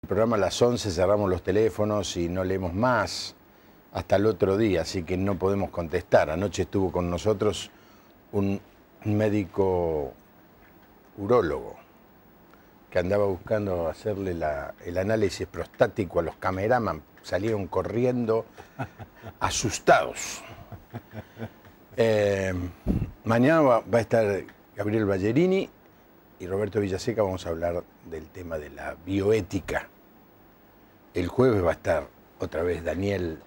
programa a las 11 cerramos los teléfonos y no leemos más hasta el otro día, así que no podemos contestar. Anoche estuvo con nosotros un médico urólogo que andaba buscando hacerle el análisis prostático a los cameraman. Salieron corriendo asustados. Mañana va a estar Gabriel Ballerini y Roberto Villaseca. Vamos a hablar del tema de la bioética. El jueves va a estar otra vez Daniel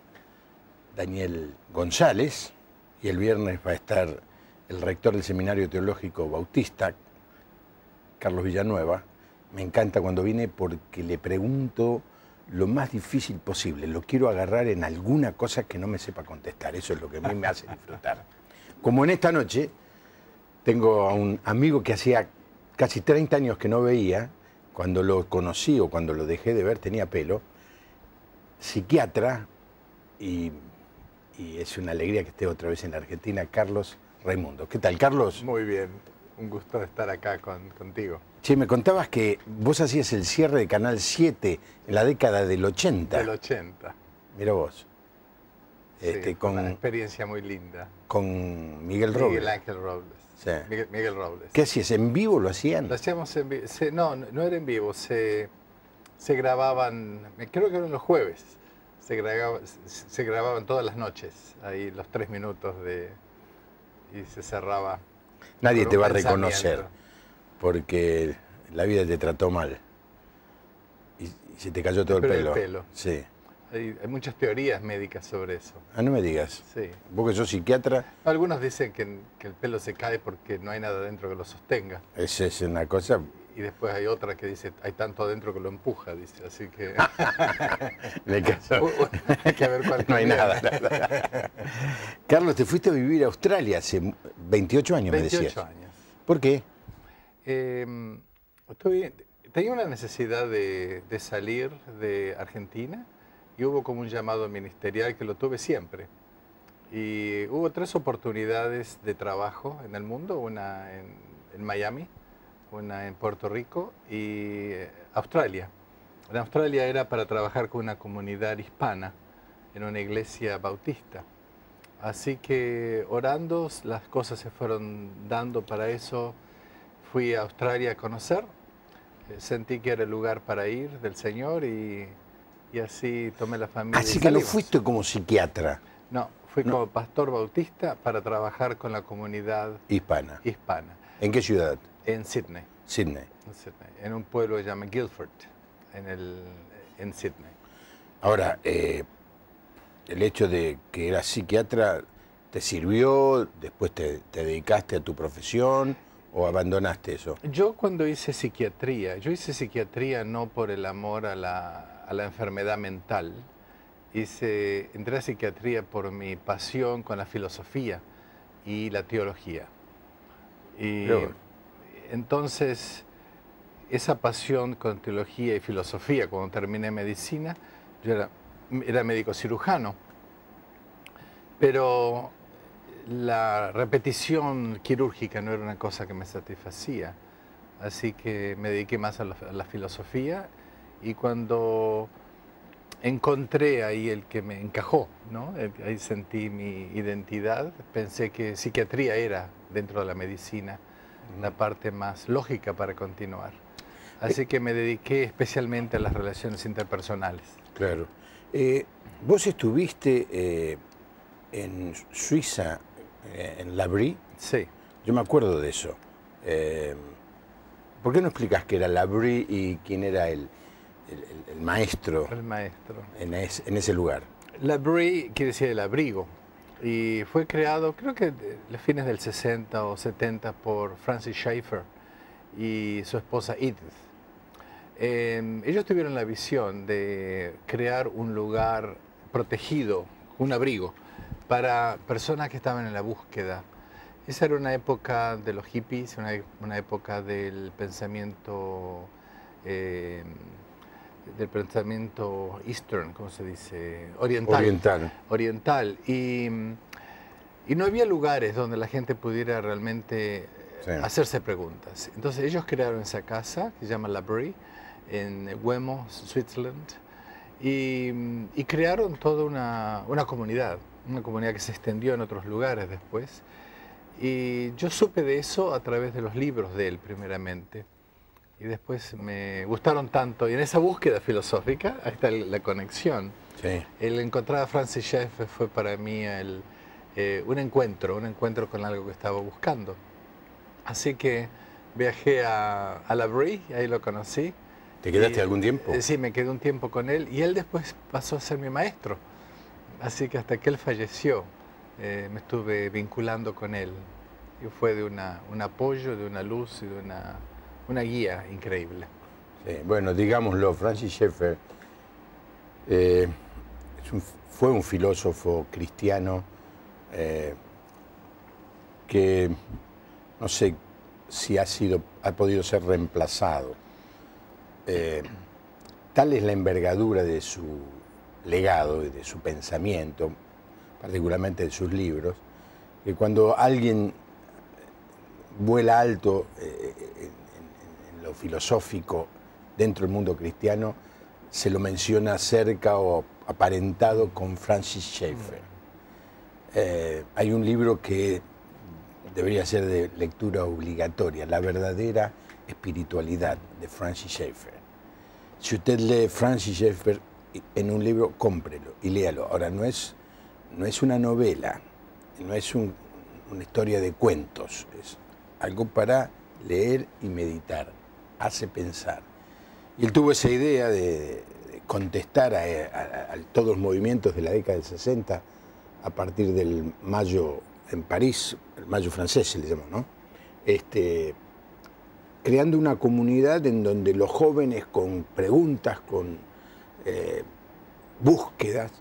González y el viernes va a estar el rector del Seminario Teológico Bautista, Carlos Villanueva. Me encanta cuando viene porque le pregunto lo más difícil posible. Lo quiero agarrar en alguna cosa que no me sepa contestar. Eso es lo que a mí me hace disfrutar. Como en esta noche, tengo a un amigo que hacía casi 30 años que no veía. Cuando lo conocí o cuando lo dejé de ver tenía pelo. Psiquiatra, y es una alegría que esté otra vez en la Argentina, Carlos Raimundo. ¿Qué tal, Carlos? Muy bien, un gusto estar acá contigo. Che, me contabas que vos hacías el cierre de Canal 7 en la década del 80. Del 80. Mira vos. Sí, una experiencia muy linda. Con Miguel Robles. Miguel Ángel Robles. Sí. Miguel Robles. ¿Qué hacías? ¿En vivo lo hacían? Lo hacíamos en vivo. No era en vivo, se grababan, creo que eran los jueves. Se grababan todas las noches, ahí los 3 minutos y se cerraba. Nadie te va a reconocer, porque la vida te trató mal y se te cayó todo el pelo. Sí. Hay muchas teorías médicas sobre eso. Ah, no me digas. Sí. Vos que sos psiquiatra. Algunos dicen que el pelo se cae porque no hay nada dentro que lo sostenga. Esa es una cosa. Y después hay otra que dice, hay tanto adentro que lo empuja, dice, así que... En el caso... hay que ver cuál no hay nada. Carlos, te fuiste a vivir a Australia hace 28 años, me decías. 28 años. ¿Por qué? Tenía una necesidad de salir de Argentina y hubo como un llamado ministerial que lo tuve siempre. Y hubo 3 oportunidades de trabajo en el mundo, una en Miami, una en Puerto Rico y Australia. En Australia era para trabajar con una comunidad hispana en una iglesia bautista. Así que orando, las cosas se fueron dando para eso. Fui a Australia a conocer, sentí que era el lugar para ir del Señor y así tomé la familia. Así que no fuiste como psiquiatra. No, fui como pastor bautista para trabajar con la comunidad hispana. ¿En qué ciudad? En Sydney. Sydney. En un pueblo que se llama Guildford, en Sydney. Ahora, el hecho de que eras psiquiatra, ¿te sirvió? ¿Después te dedicaste a tu profesión o abandonaste eso? Yo cuando hice psiquiatría no por el amor a la enfermedad mental. Entré a psiquiatría por mi pasión con la filosofía y la teología. Entonces, esa pasión con teología y filosofía, cuando terminé medicina, yo era médico cirujano, pero la repetición quirúrgica no era una cosa que me satisfacía, así que me dediqué más a la filosofía y cuando encontré ahí el que me encajó, ¿no? Ahí sentí mi identidad, pensé que psiquiatría era, dentro de la medicina, la parte más lógica para continuar. Así que me dediqué especialmente a las relaciones interpersonales. Claro. ¿Vos estuviste en Suiza, en L'Abri? Sí. Yo me acuerdo de eso. ¿Por qué no explicás qué era L'Abri y quién era el maestro? El maestro. En ese lugar. L'Abri quiere decir el abrigo. Y fue creado, creo que a fines del 60 o 70 por Francis Schaeffer y su esposa Edith. Ellos tuvieron la visión de crear un lugar protegido, un abrigo, para personas que estaban en la búsqueda. Esa era una época de los hippies, una época del pensamiento eastern, ¿cómo se dice? Oriental. Y no había lugares donde la gente pudiera realmente hacerse preguntas. Entonces ellos crearon esa casa, que se llama L'Abri, en Wemo, Switzerland, y crearon toda una comunidad que se extendió en otros lugares después. Y yo supe de eso a través de los libros de él, primeramente. Y después me gustaron tanto. Y en esa búsqueda filosófica, ahí está la conexión. Sí. El encontrar a Francis Schaeffer fue para mí un encuentro con algo que estaba buscando. Así que viajé a La Brie, ahí lo conocí. ¿Te quedaste algún tiempo? Sí, me quedé un tiempo con él y él después pasó a ser mi maestro. Así que hasta que él falleció, me estuve vinculando con él. Y fue de un apoyo, de una luz y de una guía increíble. Sí, bueno, digámoslo, Francis Schaeffer fue un filósofo cristiano que no sé si ha podido ser reemplazado. Tal es la envergadura de su legado y de su pensamiento, particularmente de sus libros, que cuando alguien vuela alto en lo filosófico dentro del mundo cristiano, se lo menciona cerca o aparentado con Francis Schaeffer. Hay un libro que debería ser de lectura obligatoria, La verdadera espiritualidad, de Francis Schaeffer. Si usted lee Francis Schaeffer en un libro, cómprelo y léalo. Ahora, no es una novela, no es una historia de cuentos, es algo para leer y meditar, hace pensar. Y él tuvo esa idea de contestar a todos los movimientos de la década del 60 a partir del Mayo en París, el Mayo francés se le llamó, ¿no? Creando una comunidad en donde los jóvenes con preguntas, con búsquedas,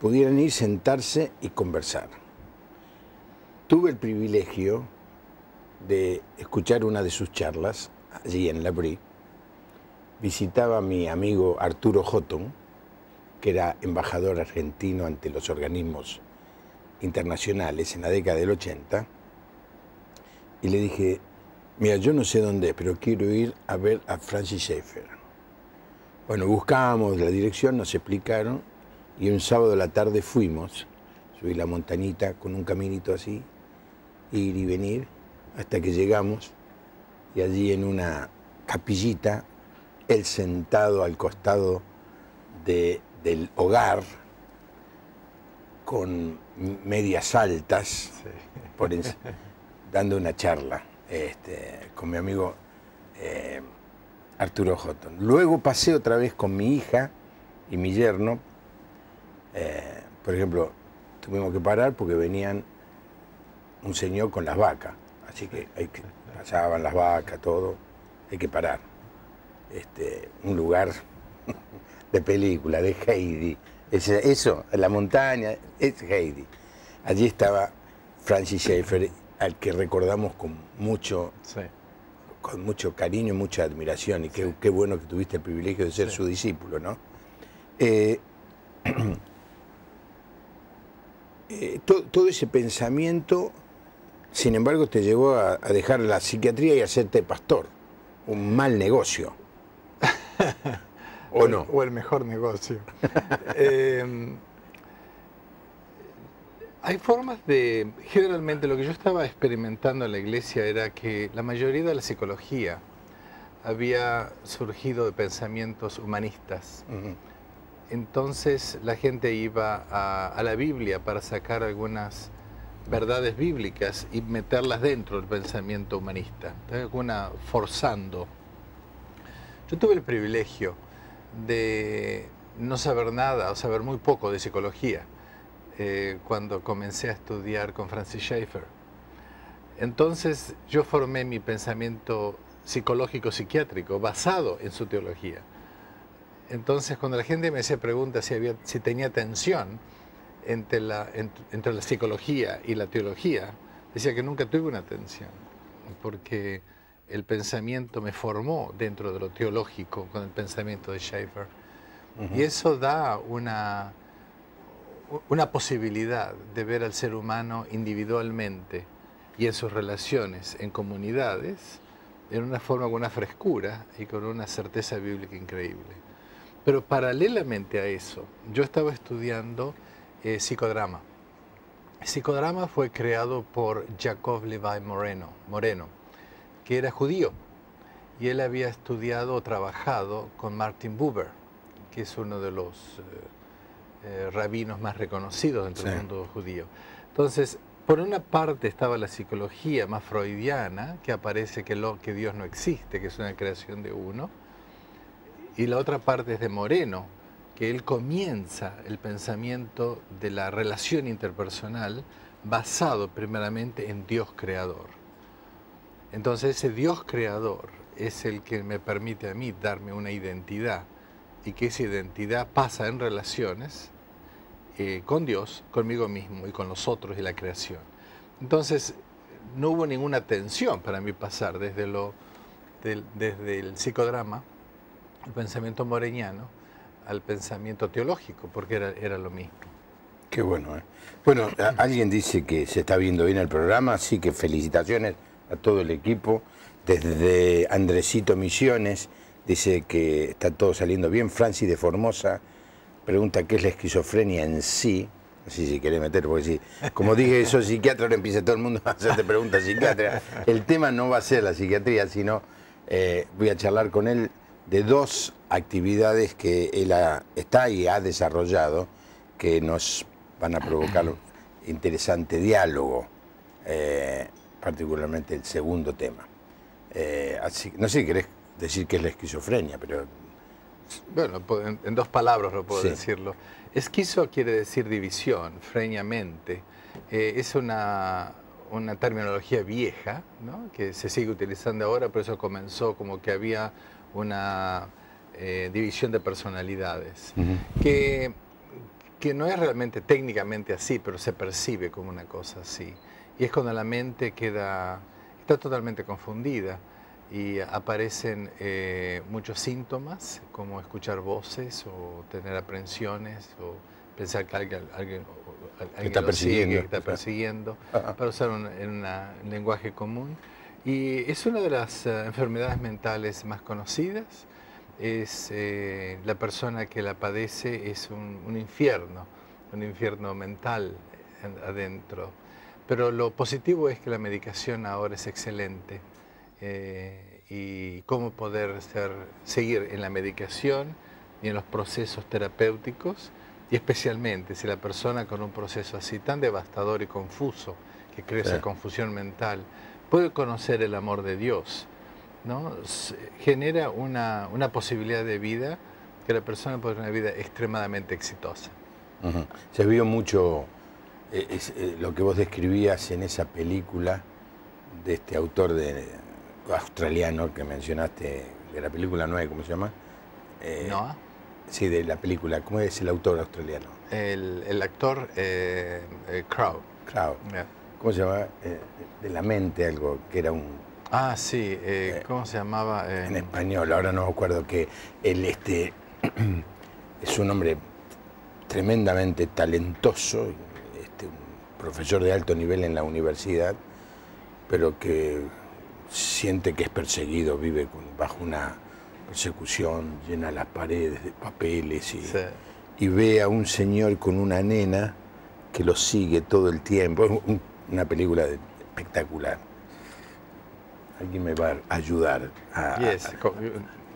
pudieran ir, sentarse y conversar. Tuve el privilegio de escuchar una de sus charlas allí en La Brie. Visitaba a mi amigo Arturo Houghton, que era embajador argentino ante los organismos internacionales en la década del 80, y le dije: mira, yo no sé dónde es, pero quiero ir a ver a Francis Schaeffer. Bueno, buscábamos la dirección, nos explicaron, y un sábado a la tarde fuimos, subí la montañita con un caminito así, ir y venir, hasta que llegamos, y allí en una capillita, él sentado al costado del hogar, con medias altas, sí, dando una charla con mi amigo Arturo Houghton. Luego pasé otra vez con mi hija y mi yerno. Por ejemplo, tuvimos que parar porque venían un señor con las vacas, así que pasaban las vacas, todo, hay que parar. Un lugar de película, de Heidi. Eso, la montaña, es Heidi. Allí estaba Francis Schaeffer, al que recordamos con mucho cariño y mucha admiración, y qué bueno que tuviste el privilegio de ser su discípulo, ¿no? Todo ese pensamiento, sin embargo, te llevó a dejar la psiquiatría y a hacerte pastor. Un mal negocio. ¿O no? O el mejor negocio. Hay formas de... Generalmente lo que yo estaba experimentando en la iglesia era que la mayoría de la psicología había surgido de pensamientos humanistas. Entonces la gente iba a la Biblia para sacar algunas verdades bíblicas y meterlas dentro del pensamiento humanista, forzando. Yo tuve el privilegio de no saber nada, o saber muy poco de psicología, cuando comencé a estudiar con Francis Schaeffer. Entonces yo formé mi pensamiento psicológico-psiquiátrico basado en su teología. Entonces cuando la gente me hacía preguntas si tenía tensión entre la psicología y la teología, decía que nunca tuve una tensión, porque el pensamiento me formó dentro de lo teológico con el pensamiento de Schaeffer. Y eso da una posibilidad de ver al ser humano individualmente y en sus relaciones en comunidades en una forma con una frescura y con una certeza bíblica increíble. Pero paralelamente a eso, yo estaba estudiando psicodrama. El psicodrama fue creado por Jacob Levi Moreno, que era judío, y él había estudiado o trabajado con Martin Buber, que es uno de los rabinos más reconocidos dentro del mundo judío. Entonces, por una parte estaba la psicología más freudiana, que aparece que Dios no existe, que es una creación de uno, y la otra parte es de Moreno, que él comienza el pensamiento de la relación interpersonal basado primeramente en Dios creador. Entonces ese Dios creador es el que me permite a mí darme una identidad, y que esa identidad pasa en relaciones con Dios, conmigo mismo y con los otros y la creación. Entonces no hubo ninguna tensión para mí pasar desde el psicodrama, el pensamiento moreniano, al pensamiento teológico, porque era lo mismo. Qué bueno, ¿eh? Bueno, alguien dice que se está viendo bien el programa, así que felicitaciones a todo el equipo. Desde Andresito Misiones dice que está todo saliendo bien. Francis de Formosa pregunta qué es la esquizofrenia en sí. Así si querés meter, porque si, como dije, soy psiquiatra, ahora empieza todo el mundo a hacerte preguntas psiquiátricas. El tema no va a ser la psiquiatría, sino voy a charlar con él de dos actividades que él está y ha desarrollado, que nos van a provocar interesante diálogo, particularmente el segundo tema. Así, no sé si querés decir qué es la esquizofrenia, pero... Bueno, en dos palabras lo puedo decirlo. Esquizo quiere decir división, frenia mente. Es una terminología vieja, ¿no?, que se sigue utilizando ahora, pero eso comenzó como que había una división de personalidades, que no es realmente técnicamente así, pero se percibe como una cosa así. Y es cuando la mente está totalmente confundida y aparecen muchos síntomas, como escuchar voces o tener aprensiones o pensar que alguien lo sigue, que está persiguiendo, para usar un lenguaje común. Y es una de las enfermedades mentales más conocidas. Es la persona que la padece es un infierno mental adentro. Pero lo positivo es que la medicación ahora es excelente. Y cómo poder seguir en la medicación y en los procesos terapéuticos, y especialmente si la persona con un proceso así tan devastador y confuso, que crea esa confusión mental, puede conocer el amor de Dios, ¿no? Genera una posibilidad de vida, que la persona puede tener una vida extremadamente exitosa. Se vio mucho lo que vos describías en esa película de este autor australiano que mencionaste, de la película nueva, ¿cómo se llama? ¿Noah? Sí, de la película. ¿Cómo es el autor australiano? El actor Crowe. Crowe. Yeah. ¿Cómo se llama? De la mente, algo, que era un... Ah, sí. ¿Cómo se llamaba? En español, ahora no me acuerdo, que él es un hombre tremendamente talentoso, un profesor de alto nivel en la universidad, pero que siente que es perseguido, vive bajo una persecución, llena las paredes de papeles y ve a un señor con una nena que lo sigue todo el tiempo. Es una película espectacular. Alguien me va a ayudar.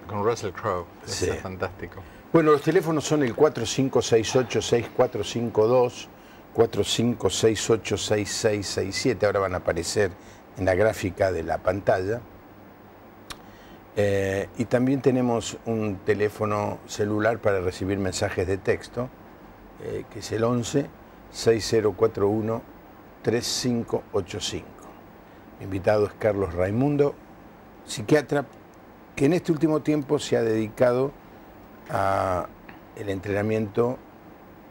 Con Russell Crowe, es fantástico. Bueno, los teléfonos son el 4568-6452, 4568-6667, ahora van a aparecer en la gráfica de la pantalla. Y también tenemos un teléfono celular para recibir mensajes de texto, que es el 11-6041-3585. Mi invitado es Carlos Raimundo, psiquiatra, que en este último tiempo se ha dedicado a el entrenamiento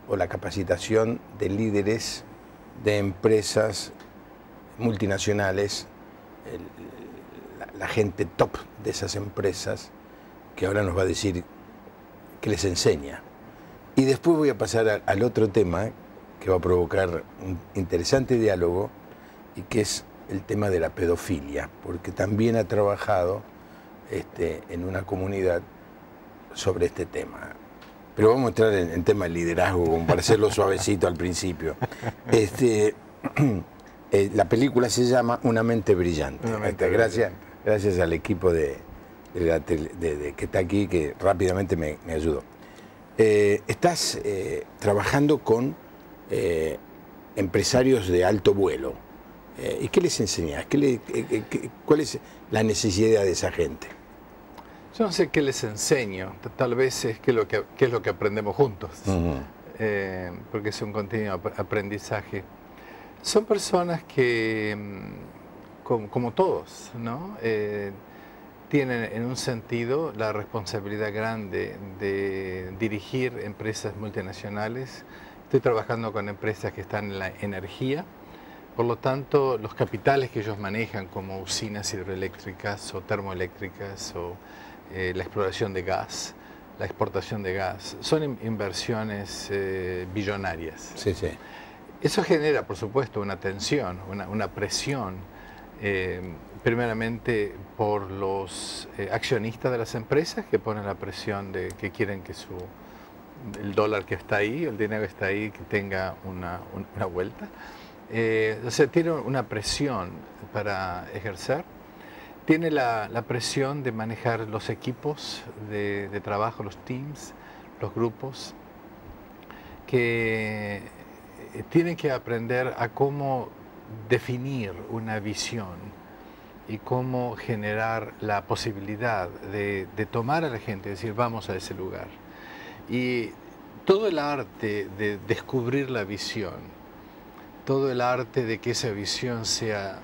o la capacitación de líderes de empresas multinacionales, la gente top de esas empresas, que ahora nos va a decir qué les enseña. Y después voy a pasar al otro tema que va a provocar un interesante diálogo, y que es el tema de la pedofilia, porque también ha trabajado en una comunidad sobre este tema. Pero vamos a entrar en tema de liderazgo, como para hacerlo suavecito al principio. La película se llama Una mente brillante. Gracias al equipo que está aquí, que rápidamente me ayudó. Estás trabajando con empresarios de alto vuelo. ¿Y qué les enseñás? ¿Cuál es la necesidad de esa gente? Yo no sé qué les enseño, tal vez es qué es lo que aprendemos juntos, porque es un continuo aprendizaje. Son personas que, como todos, ¿no? Tienen en un sentido la responsabilidad grande de dirigir empresas multinacionales. Estoy trabajando con empresas que están en la energía, por lo tanto los capitales que ellos manejan como usinas hidroeléctricas o termoeléctricas o la exploración de gas, la exportación de gas, son inversiones billonarias. Sí, sí. Eso genera, por supuesto, una tensión, una presión, primeramente por los accionistas de las empresas que ponen la presión de que quieren que el dólar que está ahí, el dinero que está ahí, que tenga una vuelta. O sea, tiene una presión para ejercer. Tiene la presión de manejar los equipos de trabajo, los teams, los grupos, que tienen que aprender a cómo definir una visión y cómo generar la posibilidad de tomar a la gente y decir vamos a ese lugar. Y todo el arte de descubrir la visión, todo el arte de que esa visión sea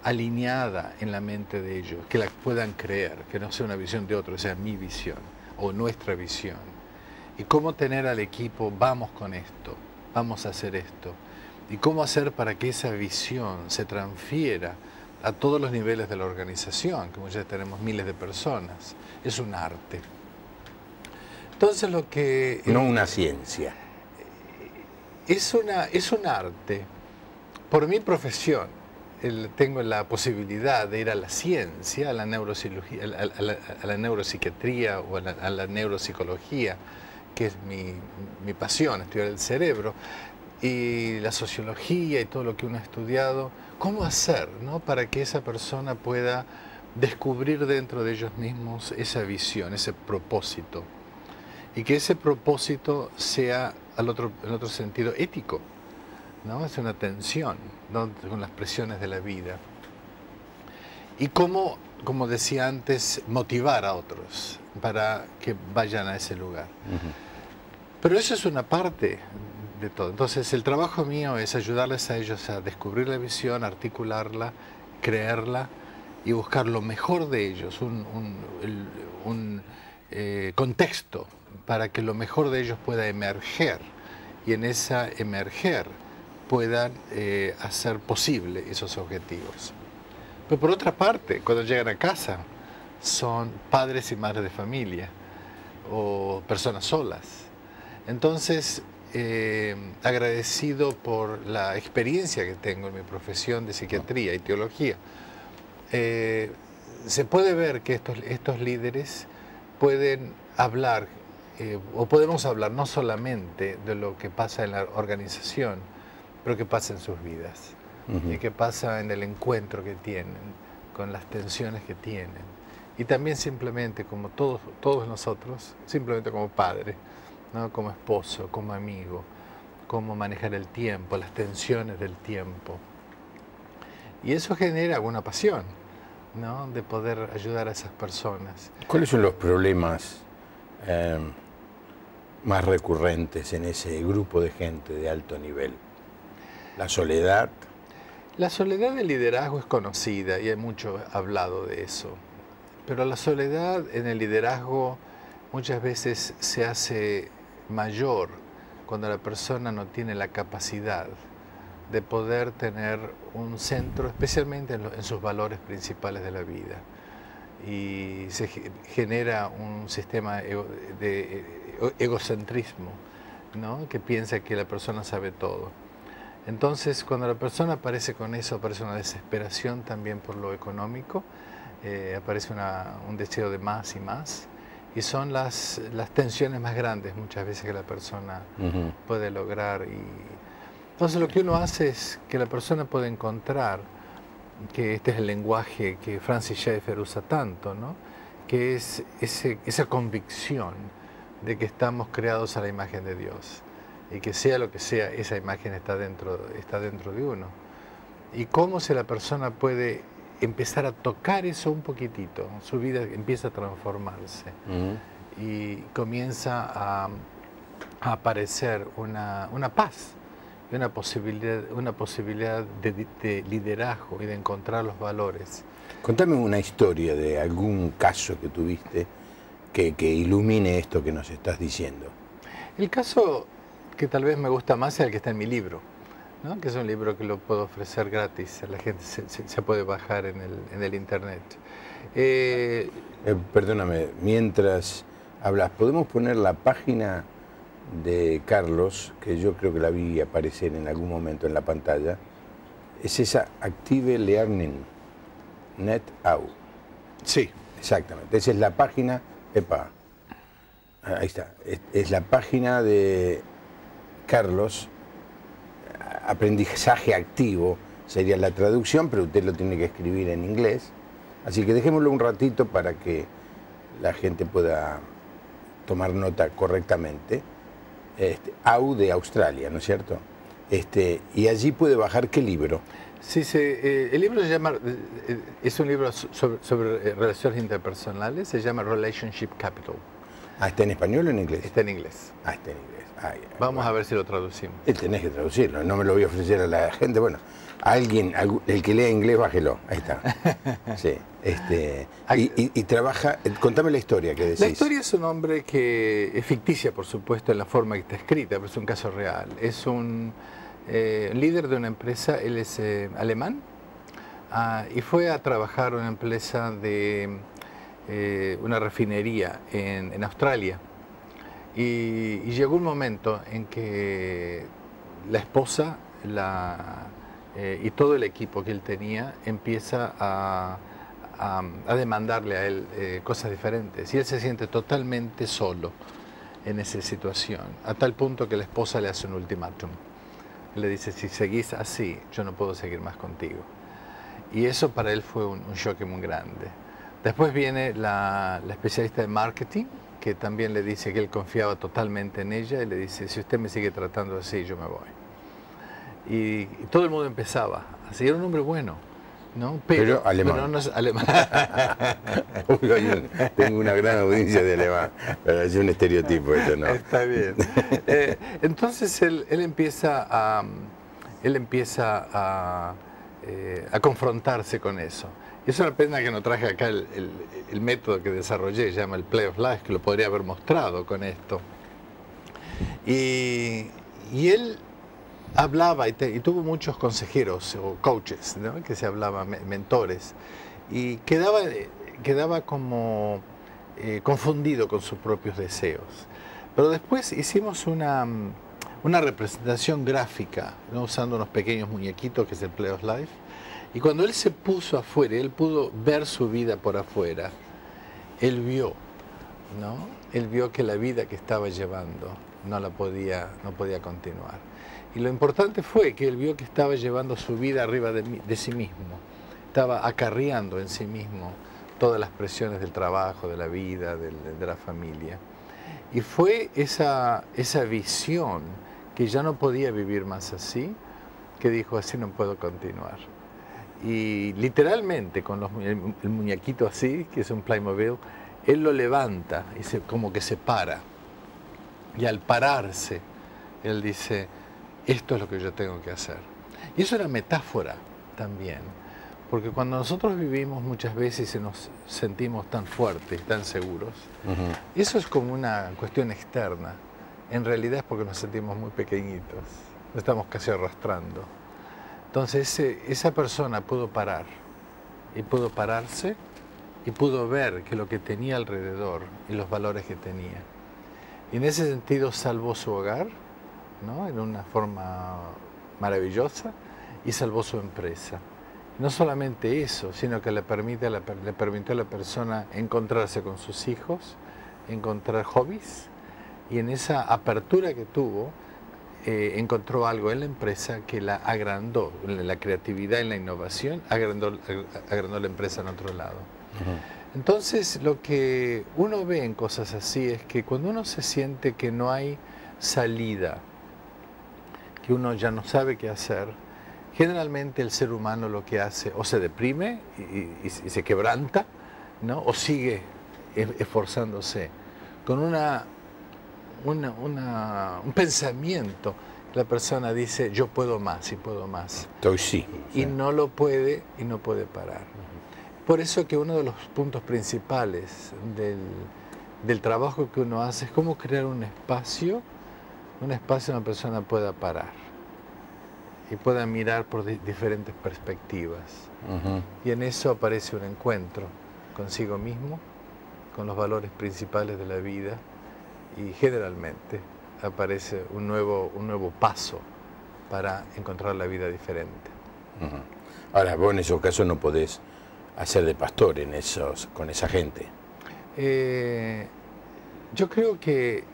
alineada en la mente de ellos, que la puedan creer, que no sea una visión de otro, sea mi visión o nuestra visión. Y cómo tener al equipo, vamos con esto, vamos a hacer esto. Y cómo hacer para que esa visión se transfiera a todos los niveles de la organización, como ya tenemos miles de personas. Es un arte. Entonces lo que... No una ciencia. Es un arte. Por mi profesión, tengo la posibilidad de ir a la ciencia, a la neurocirugía, a la neuropsiquiatría o a la neuropsicología, que es mi pasión, estudiar el cerebro, y la sociología y todo lo que uno ha estudiado. ¿Cómo hacer, ¿no?, para que esa persona pueda descubrir dentro de ellos mismos esa visión, ese propósito? Y que ese propósito sea, en otro sentido, ético, ¿no? Es una tensión, ¿no?, con las presiones de la vida. Y cómo, como decía antes, motivar a otros para que vayan a ese lugar. Pero eso es una parte de todo. Entonces, el trabajo mío es ayudarles a ellos a descubrir la visión, articularla, creerla y buscar lo mejor de ellos, un contexto para que lo mejor de ellos pueda emerger y en esa emerger puedan hacer posible esos objetivos. Pero por otra parte, cuando llegan a casa, son padres y madres de familia o personas solas. Entonces, agradecido por la experiencia que tengo en mi profesión de psiquiatría y teología, se puede ver que estos líderes pueden hablar, o podemos hablar no solamente de lo que pasa en la organización, pero que pasa en sus vidas, y que pasa en el encuentro que tienen, con las tensiones que tienen, y también simplemente como todos nosotros, simplemente como padre, ¿no?, como esposo, como amigo, cómo manejar el tiempo, las tensiones del tiempo. Y eso genera una pasión, ¿no?, de poder ayudar a esas personas. ¿Cuáles son los problemas más recurrentes en ese grupo de gente de alto nivel? ¿La soledad? La soledad del liderazgo es conocida y hay mucho hablado de eso. Pero la soledad en el liderazgo muchas veces se hace mayor cuando la persona no tiene la capacidad de poder tener un centro, especialmente en sus valores principales de la vida. Y se genera un sistema de egocentrismo, ¿no?, que piensa que la persona sabe todo. Entonces, cuando la persona aparece con eso, aparece una desesperación también por lo económico, aparece un deseo de más y más, y son las tensiones más grandes muchas veces que la persona puede lograr. Entonces, lo que uno hace es que la persona puede encontrar, que este es el lenguaje que Francis Schaeffer usa tanto, ¿no? Que es esa convicción de que estamos creados a la imagen de Dios y que sea lo que sea, esa imagen está dentro de uno. Y cómo si la persona puede empezar a tocar eso un poquitito, su vida empieza a transformarse y comienza a aparecer una paz y una posibilidad de liderazgo y de encontrar los valores. Contame una historia de algún caso que tuviste que ilumine esto que nos estás diciendo. El caso que tal vez me gusta más es el que está en mi libro, ¿no? Que es un libro que lo puedo ofrecer gratis, la gente se puede bajar en el internet. Perdóname, mientras hablas, ¿podemos poner la página de Carlos, que yo creo que la vi aparecer en algún momento en la pantalla? Es esa Active Learning Net Au. Sí. Exactamente, esa es la página, ahí está, es la página de Carlos, aprendizaje activo sería la traducción, pero usted lo tiene que escribir en inglés, así que dejémoslo un ratito para que la gente pueda tomar nota correctamente. AU de Australia, ¿no es cierto? Y allí puede bajar ¿qué libro? Sí, el libro se llama, es un libro sobre relaciones interpersonales, se llama Relationship Capital. Ah, ¿está en español o en inglés? Está en inglés. Ah, está en inglés. Vamos a ver si lo traducimos. Tenés que traducirlo, no me lo voy a ofrecer a la gente. Bueno, el que lea inglés, bájelo. Ahí está. Sí. Y trabaja, contame la historia que decís. La historia es un hombre que es ficticia, por supuesto, en la forma que está escrita, pero es un caso real. Es un líder de una empresa, él es alemán, y fue a trabajar en una empresa de una refinería en Australia. Y llegó un momento en que la esposa y todo el equipo que él tenía empieza a demandarle a él cosas diferentes. Y él se siente totalmente solo en esa situación, a tal punto que la esposa le hace un ultimátum. Le dice, si seguís así, yo no puedo seguir más contigo. Y eso para él fue un choque muy grande. Después viene la especialista de marketing, que también le dice que él confiaba totalmente en ella y le dice, si usted me sigue tratando así, yo me voy. Y todo el mundo empezaba así, era un hombre bueno, ¿no? Pero alemán. Pero no es alemán. Tengo una gran audiencia de alemán, pero es un estereotipo esto, ¿no? Está bien. Entonces él empieza a confrontarse con eso. Y es una pena que no traje acá el método que desarrollé, se llama el Play of Life, que lo podría haber mostrado con esto. Y él hablaba y tuvo muchos consejeros o coaches, ¿no? Que se hablaban, mentores, y quedaba como confundido con sus propios deseos. Pero después hicimos una representación gráfica, ¿no? Usando unos pequeños muñequitos, que es el Play of Life. Y cuando él se puso afuera, él pudo ver su vida por afuera, él vio, ¿no? Él vio que la vida que estaba llevando no podía continuar. Y lo importante fue que él vio que estaba llevando su vida arriba de sí mismo, estaba acarreando en sí mismo todas las presiones del trabajo, de la vida, de la familia. Y fue esa visión que ya no podía vivir más así, que dijo, así no puedo continuar. Y literalmente, con el muñequito así, que es un Playmobil, él lo levanta y como que se para. Y al pararse, él dice, esto es lo que yo tengo que hacer. Y eso era metáfora también, porque cuando nosotros vivimos muchas veces y nos sentimos tan fuertes, tan seguros, eso es como una cuestión externa. En realidad es porque nos sentimos muy pequeñitos, nos estamos casi arrastrando. Entonces esa persona pudo parar, y pudo pararse, y pudo ver que lo que tenía alrededor y los valores que tenía. Y en ese sentido salvó su hogar, ¿no? En una forma maravillosa y salvó su empresa. No solamente eso, sino que le permitió a la persona encontrarse con sus hijos, encontrar hobbies, y en esa apertura que tuvo, encontró algo en la empresa que la agrandó, en la creatividad, en la innovación, agrandó la empresa en otro lado. Entonces, lo que uno ve en cosas así es que cuando uno se siente que no hay salida, que uno ya no sabe qué hacer, generalmente el ser humano lo que hace o se deprime y se quebranta, ¿no? O sigue esforzándose con un pensamiento. La persona dice, yo puedo más y puedo más. Sí. Y no lo puede y no puede parar. Por eso que uno de los puntos principales del trabajo que uno hace es cómo crear un espacio donde una persona pueda parar y pueda mirar por diferentes perspectivas. Y en eso aparece un encuentro consigo mismo, con los valores principales de la vida, y generalmente aparece un nuevo paso para encontrar la vida diferente. Ahora, vos en esos casos no podés hacer de pastor con esa gente. Yo creo que...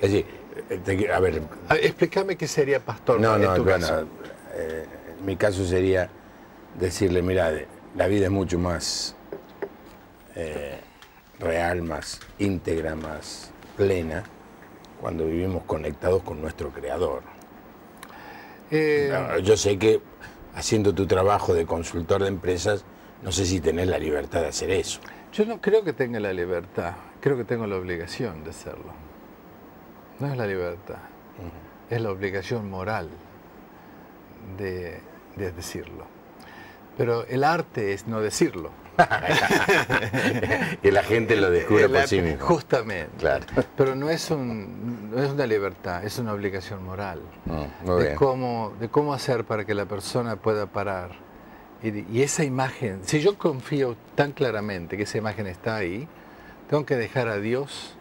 Es decir, a ver... Explícame qué sería pastor en tu caso. En mi caso sería decirle, mira, la vida es mucho más real, más íntegra, más plena, cuando vivimos conectados con nuestro Creador. Yo sé que haciendo tu trabajo de consultor de empresas, no sé si tenés la libertad de hacer eso. Yo no creo que tenga la libertad, creo que tengo la obligación de hacerlo. No es la libertad, es la obligación moral de decirlo. Pero el arte es no decirlo. Que la gente lo descubra por sí misma. Justamente. Claro. Pero no es una libertad, es una obligación moral. De cómo hacer para que la persona pueda parar. Y esa imagen, si yo confío tan claramente que esa imagen está ahí, tengo que dejar a Dios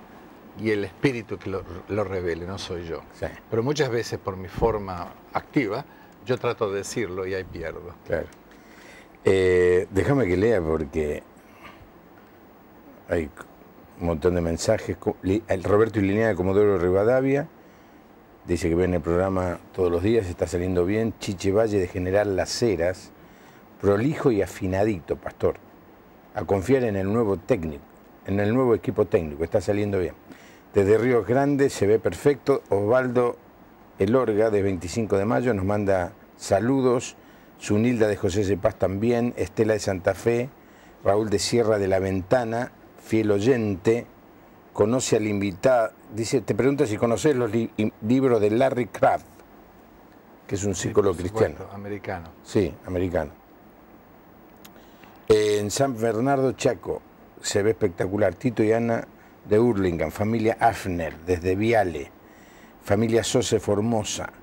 y el Espíritu que lo revele, no soy yo. Sí. Pero muchas veces por mi forma activa, yo trato de decirlo y ahí pierdo. Claro. Déjame que lea porque hay un montón de mensajes. El Roberto y Liliana de Comodoro Rivadavia dice que ven el programa todos los días, está saliendo bien. Chiche Valle de General Las Heras, prolijo y afinadito, pastor. A confiar en el nuevo técnico, en el nuevo equipo técnico, está saliendo bien. Desde Ríos Grandes se ve perfecto. Osvaldo Elorga de 25 de mayo nos manda saludos. Zunilda de José de Paz también, Estela de Santa Fe, Raúl de Sierra de la Ventana, fiel oyente, conoce al invitado, dice, te pregunta si conoces los libros de Larry Crabb, que es un psicólogo cristiano. Americano. Sí, americano. En San Bernardo Chaco se ve espectacular. Tito y Ana de Hurlingham, familia Afner desde Viale, familia Sose Formosa,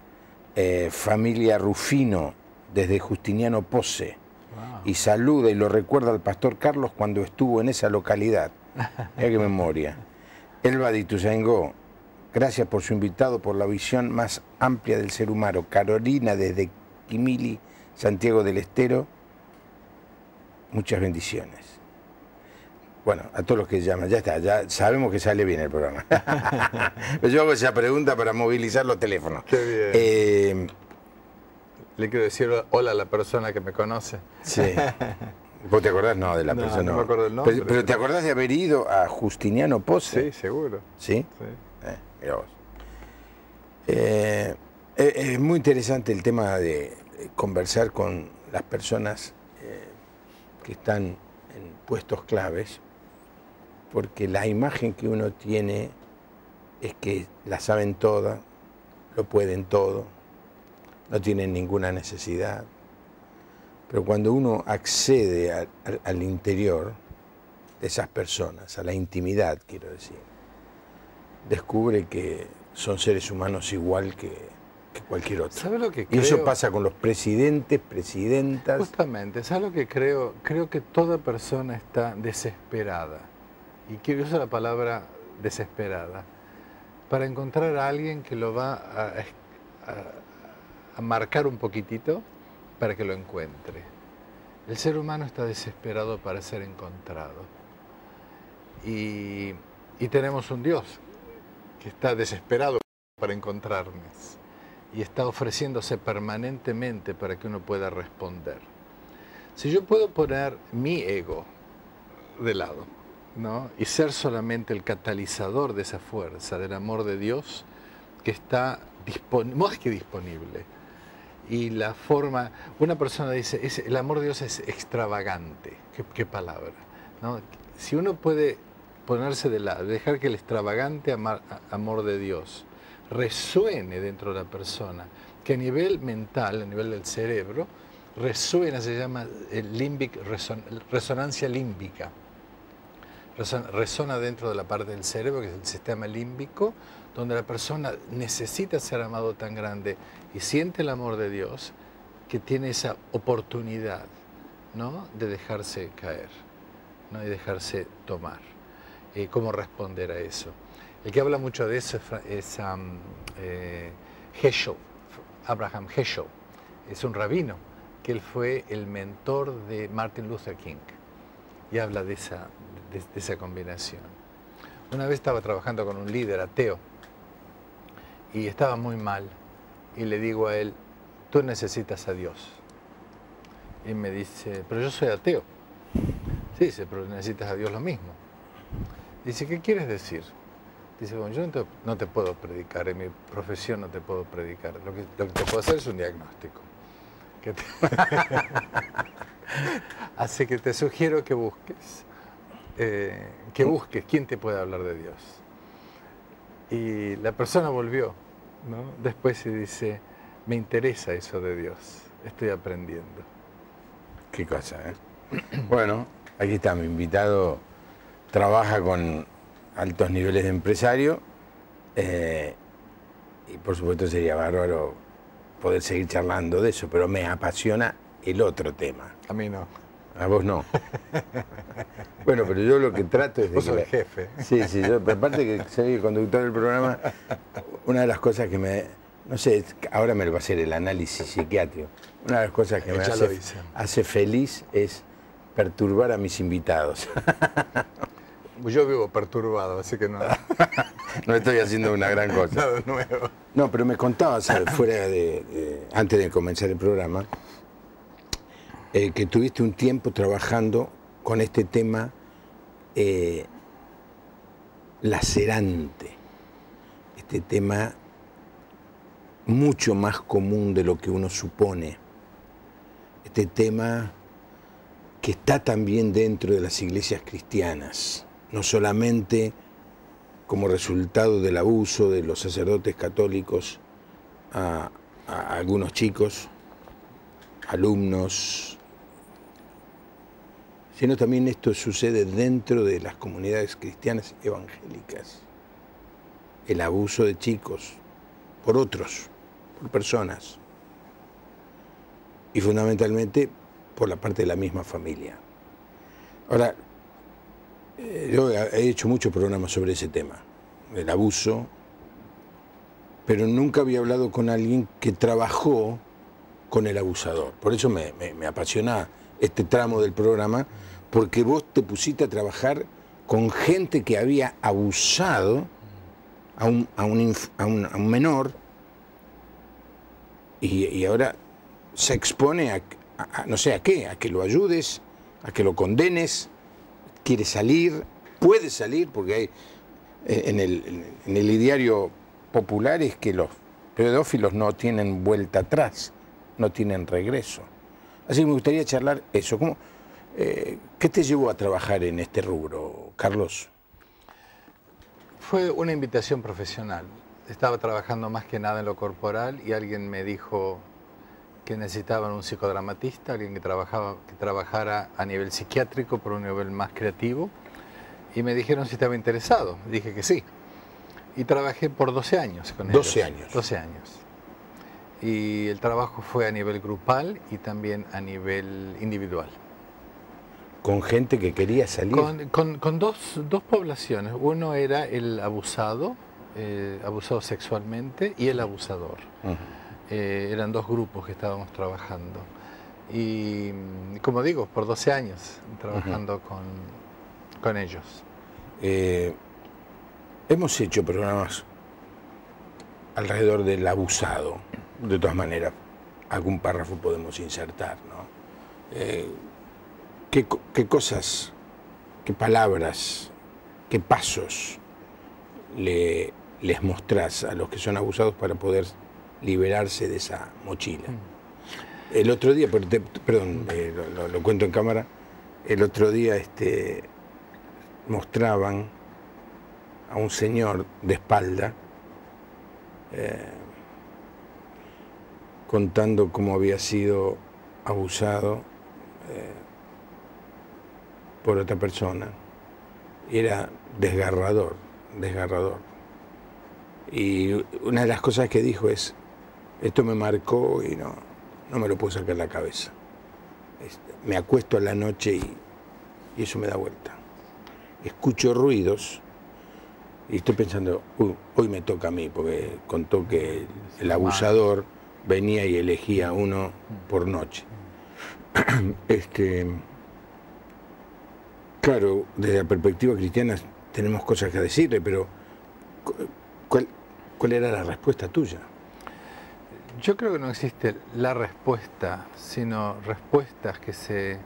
familia Rufino desde Justiniano Pose. Wow. Y saluda y lo recuerda al pastor Carlos cuando estuvo en esa localidad. Mira qué memoria. Elba de Ituzaingó, gracias por su invitado, por la visión más amplia del ser humano. Carolina desde Quimili, Santiago del Estero, muchas bendiciones. Bueno, a todos los que llaman, ya está, ya sabemos que sale bien el programa. Pero yo hago esa pregunta para movilizar los teléfonos. Qué bien. Le quiero decir hola a la persona que me conoce. Sí. ¿Vos te acordás? No, de la persona. No me acuerdo el nombre. Pero ¿te acordás de haber ido a Justiniano Pose? Sí, seguro. ¿Sí? Sí. Mirá vos. Es muy interesante el tema de conversar con las personas que están en puestos claves, porque la imagen que uno tiene es que la saben todas, lo pueden todo, no tienen ninguna necesidad. Pero cuando uno accede al interior de esas personas, a la intimidad, quiero decir, descubre que son seres humanos igual que cualquier otro. ¿Sabe lo que creo? Y eso pasa con los presidentes, presidentas. Justamente, ¿sabe lo que creo? Creo que toda persona está desesperada. Y quiero usar la palabra desesperada para encontrar a alguien que lo va marcar un poquitito para que lo encuentre. El ser humano está desesperado para ser encontrado. Y tenemos un Dios que está desesperado para encontrarnos y está ofreciéndose permanentemente para que uno pueda responder. Si yo puedo poner mi ego de lado, ¿no? Y ser solamente el catalizador de esa fuerza, del amor de Dios que está más que disponible. Y la forma, una persona dice, el amor de Dios es extravagante. ¿Qué palabra? ¿No? Si uno puede ponerse de lado, dejar que el extravagante amor de Dios resuene dentro de la persona, que a nivel mental, a nivel del cerebro, resuena, se llama resonancia límbica. Resona dentro de la parte del cerebro, que es el sistema límbico, donde la persona necesita ser amado tan grande y siente el amor de Dios, que tiene esa oportunidad, ¿no?, de dejarse caer, ¿no?, y dejarse tomar. ¿Cómo responder a eso? El que habla mucho de eso es Heschel, Abraham Heschel. Es un rabino, que él fue el mentor de Martin Luther King, y habla de esa combinación. Una vez estaba trabajando con un líder ateo y estaba muy mal, y le digo a él, tú necesitas a Dios. Y me dice, pero yo soy ateo. Sí, dice, pero necesitas a Dios lo mismo. Dice, ¿qué quieres decir? Dice, bueno, yo no te puedo predicar, en mi profesión no te puedo predicar. Lo que te puedo hacer es un diagnóstico. Así que te sugiero que busques quién te puede hablar de Dios. Y la persona volvió, ¿no?, después y dice, me interesa eso de Dios, estoy aprendiendo. Qué cosa, ¿eh? Bueno, aquí está mi invitado, trabaja con altos niveles de empresario, y por supuesto sería bárbaro poder seguir charlando de eso, pero me apasiona el otro tema. A mí no. A vos no. Bueno, pero yo lo que trato es de... Vos sos el jefe. Sí, yo, aparte que soy el conductor del programa, una de las cosas que me... No sé, ahora me lo va a hacer el análisis psiquiátrico. Una de las cosas que me hace feliz es perturbar a mis invitados. Yo vivo perturbado, así que no... No estoy haciendo una gran cosa. Nada nuevo. No, pero me contabas antes de comenzar el programa, que tuviste un tiempo trabajando con este tema lacerante, este tema mucho más común de lo que uno supone, este tema que está también dentro de las iglesias cristianas, no solamente como resultado del abuso de los sacerdotes católicos a algunos chicos, alumnos, sino también esto sucede dentro de las comunidades cristianas evangélicas. El abuso de chicos por otros, por personas, y fundamentalmente por la parte de la misma familia. Ahora, yo he hecho muchos programas sobre ese tema, el abuso, pero nunca había hablado con alguien que trabajó con el abusador. Por eso me apasiona este tramo del programa, porque vos te pusiste a trabajar con gente que había abusado a un menor, y ahora se expone a no sé a qué, a que lo ayudes, a que lo condenes, quiere salir, puede salir, porque hay en el ideario popular es que los pedófilos no tienen vuelta atrás, no tienen regreso. Así que me gustaría charlar eso. ¿Qué te llevó a trabajar en este rubro, Carlos? Fue una invitación profesional. Estaba trabajando más que nada en lo corporal y alguien me dijo que necesitaban un psicodramatista, alguien que trabajara a nivel psiquiátrico por un nivel más creativo, y me dijeron si estaba interesado. Dije que sí. Y trabajé por 12 años con ellos. 12 años. 12 años. Y el trabajo fue a nivel grupal y también a nivel individual. ¿Con gente que quería salir? Con dos poblaciones. Uno era el abusado, abusado sexualmente, y el abusador. Eran dos grupos que estábamos trabajando. Y como digo, por 12 años trabajando con ellos. Hemos hecho programas alrededor del abusado. De todas maneras, algún párrafo podemos insertar, ¿no? ¿Qué cosas, qué palabras, qué pasos les mostrás a los que son abusados para poder liberarse de esa mochila? El otro día, perdón, lo cuento en cámara, el otro día mostraban a un señor de espalda contando cómo había sido abusado por otra persona. Era desgarrador, desgarrador. Y una de las cosas que dijo es, esto me marcó y no me lo puedo sacar de la cabeza. Me acuesto a la noche y eso me da vuelta. Escucho ruidos y estoy pensando, hoy me toca a mí, porque contó que el abusador venía y elegía uno por noche. Claro, desde la perspectiva cristiana tenemos cosas que decirle, pero ¿cuál era la respuesta tuya? Yo creo que no existe la respuesta, sino respuestas que